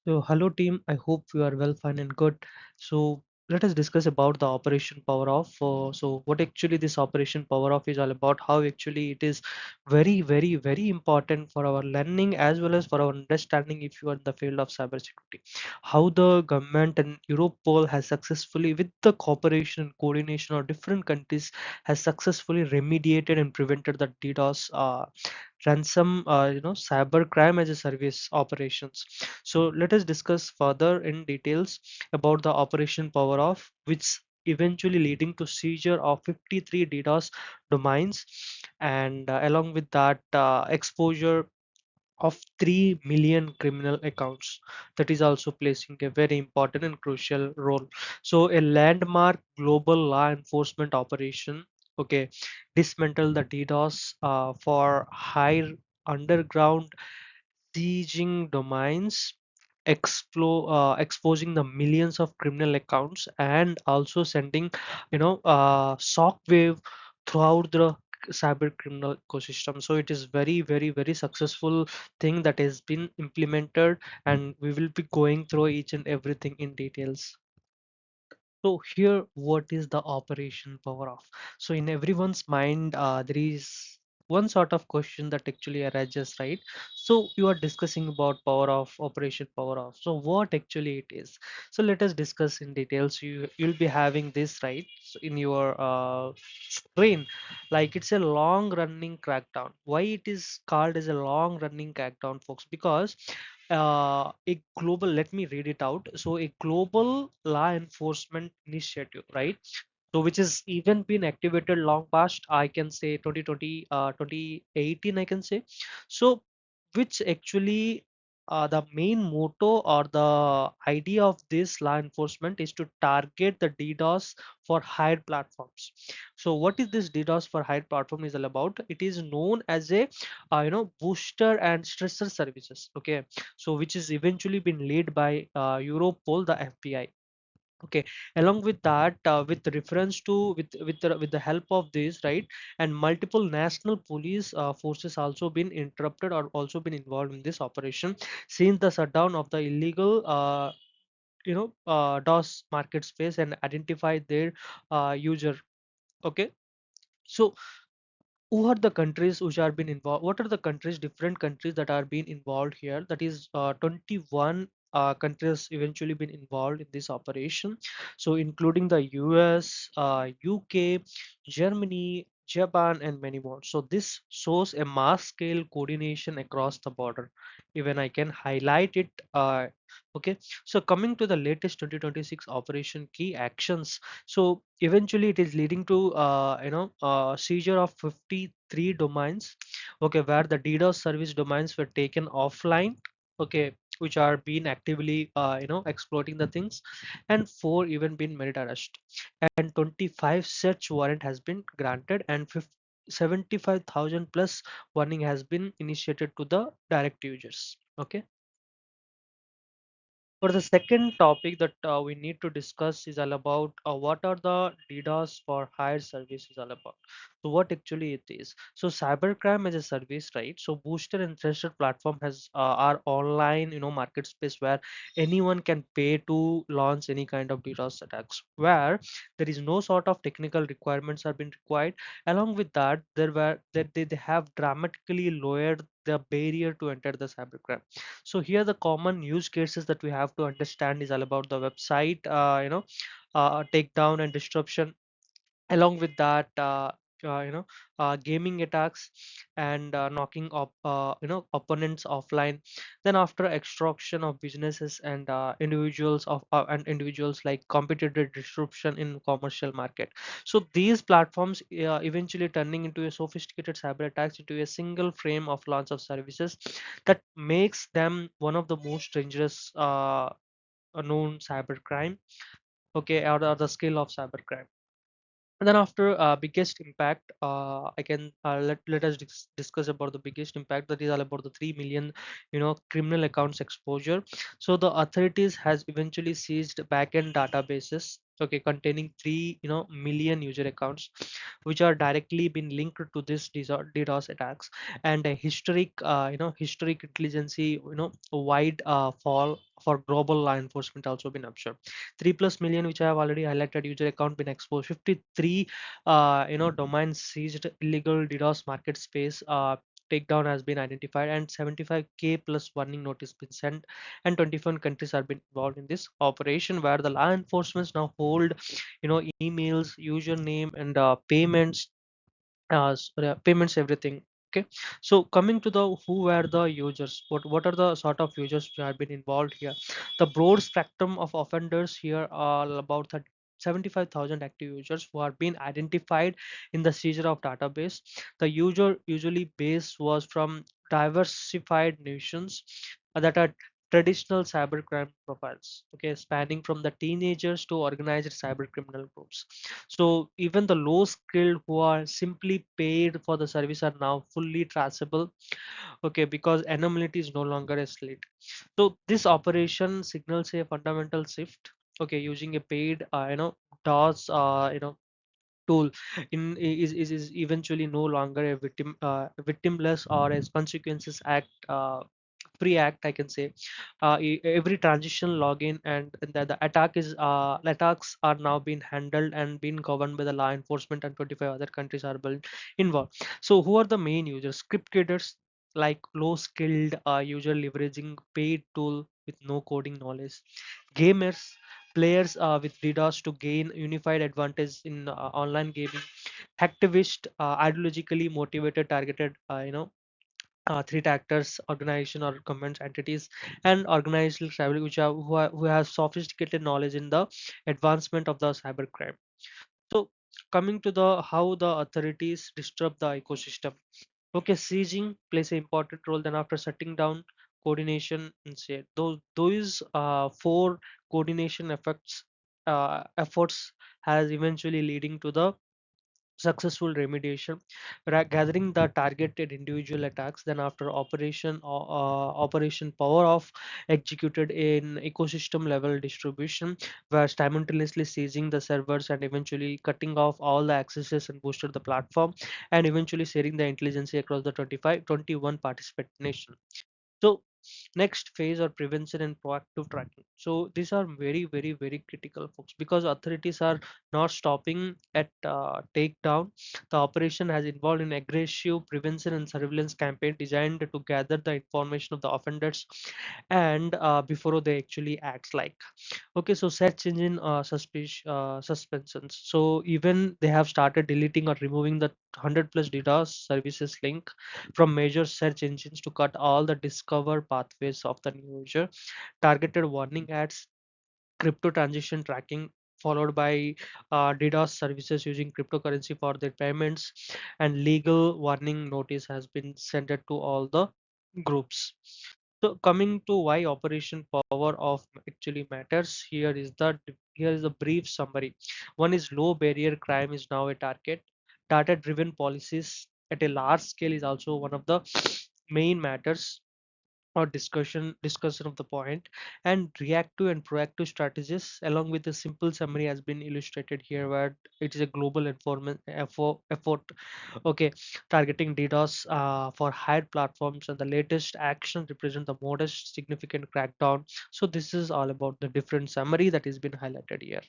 So, hello team. I hope you are well, fine, and good. So, let us discuss about the Operation Power Off. So, what actually this Operation Power Off is all about? How actually it is very, very, very important for our learning as well as for our understanding if you are in the field of cybersecurity. How the government and Europol has successfully, with the cooperation and coordination of different countries, has successfully remediated and prevented the DDoS ransom cyber crime as a service operations. So let us discuss further in details about the operation power off, which eventually leading to seizure of 53 DDoS domains, and along with that exposure of 3 million criminal accounts. That is also placing a very important and crucial role. So a landmark global law enforcement operation, okay, dismantle the DDoS for high underground sieging domains, exposing the millions of criminal accounts, and also sending shockwave throughout the cyber criminal ecosystem. So it is very, very, very successful thing that has been implemented, and we will be going through each and everything in details. So here, what is the operation power off? So in everyone's mind, there is one sort of question that actually arises, right? So you are discussing about power off, operation power off. So what actually it is? So let us discuss in details. You'll be having this right so in your screen, like it's a long running crackdown. Why it is called as a long running crackdown, folks? Because a global, let me read it out. So a global law enforcement initiative, right? So which has even been activated long past, I can say 2020, 2018, I can say. So which actually the main motto or the idea of this law enforcement is to target the DDoS for hired platforms. So what is this DDoS for hired platform is all about? It is known as a booster and stressor services. Okay, so which is eventually been led by Europol, the FBI. Okay, along with that, with reference to with the help of this, right, and multiple national police forces also been interrupted or also been involved in this operation since the shutdown of the illegal DOS market space and identify their user. Okay, so who are the countries which are being involved? What are the countries, different countries that are being involved here? That is 21 countries eventually been involved in this operation, so including the US, UK, Germany, Japan, and many more. So this shows a mass scale coordination across the border. Even I can highlight it. Okay, so coming to the latest 2026 operation key actions, so eventually it is leading to seizure of 53 domains, okay, where the DDoS service domains were taken offline, okay, which are being actively exploiting the things, and four even been made arrest, and 25 search warrant has been granted, and 75,000 plus warning has been initiated to the direct users. Okay, for the second topic that we need to discuss is all about what are the DDoS for hire services all about. So what actually it is. So cybercrime as a service, right? So booster and thresher platform has our online market space where anyone can pay to launch any kind of DDoS attacks, where there is no sort of technical requirements are being required. Along with that, there were that they have dramatically lowered the barrier to enter the cybercrime. So here the common use cases that we have to understand is all about the website takedown and disruption. Along with that, gaming attacks and knocking up opponents offline. Then after extraction of businesses and individuals like competitor disruption in commercial market. So these platforms eventually turning into a sophisticated cyber attacks into a single frame of launch of services that makes them one of the most dangerous known cybercrime, okay, or the scale of cybercrime. And then after biggest impact, I can let us discuss about the biggest impact, that is all about the 3 million criminal accounts exposure. So the authorities has eventually seized backend databases, okay, containing 3 million user accounts, which are directly been linked to this DDoS attacks, and a historic intelligence, wide fall for global law enforcement also been observed. 3 plus million, which I have already highlighted, user account been exposed. 53 domains seized, illegal DDoS market space takedown has been identified, and 75k plus warning notice been sent, and 21 countries have been involved in this operation, where the law enforcement now hold emails, username, and payments, everything. Okay, so coming to the who were the users, what are the sort of users who have been involved here. The broad spectrum of offenders here are about 75,000 active users who are being identified in the seizure of database. The user usually base was from diversified nations that are traditional cybercrime profiles, okay, spanning from the teenagers to organized cyber criminal groups. So even the low skilled who are simply paid for the service are now fully traceable, okay, because anonymity is no longer a slit. So this operation signals a fundamental shift, okay, using a paid DOS tool is eventually no longer a victimless or as consequences act free act, I can say. Every transition login and the attacks are now being handled and being governed by the law enforcement, and 25 other countries are involved. So who are the main users? Script kidders, like low skilled user leveraging paid tool with no coding knowledge. Gamers, players with DDoS to gain unified advantage in online gaming. Hacktivist, ideologically motivated, targeted, threat actors, organization or government entities, and organized tribal who have sophisticated knowledge in the advancement of the cybercrime. So coming to the how the authorities disrupt the ecosystem. Okay, sieging plays an important role. Then after shutting down, coordination and say those four coordination efforts has eventually leading to the successful remediation, gathering the targeted individual attacks. Then after operation power off executed in ecosystem level distribution, where simultaneously seizing the servers and eventually cutting off all the accesses and boosted the platform, and eventually sharing the intelligence across the 21 participant nation. So next phase or prevention and proactive tracking. So these are very, very, very critical, folks, because authorities are not stopping at takedown. The operation has involved in aggressive prevention and surveillance campaign designed to gather the information of the offenders and before they actually act. Like, okay, so search engine suspensions. So even they have started deleting or removing the 100 plus DDoS services link from major search engines to cut all the discover pathways of the new user. Targeted warning ads, crypto transaction tracking, followed by DDoS services using cryptocurrency for their payments, and legal warning notice has been sent to all the groups. So coming to why Operation Power Off actually matters, here is a brief summary. One is low barrier crime is now a target. Data driven policies at a large scale is also one of the main matters or discussion of the point, and reactive and proactive strategies along with a simple summary has been illustrated here, where it is a global effort, okay, targeting DDoS for higher platforms, and the latest action represent the modest significant crackdown. So this is all about the different summary that has been highlighted here.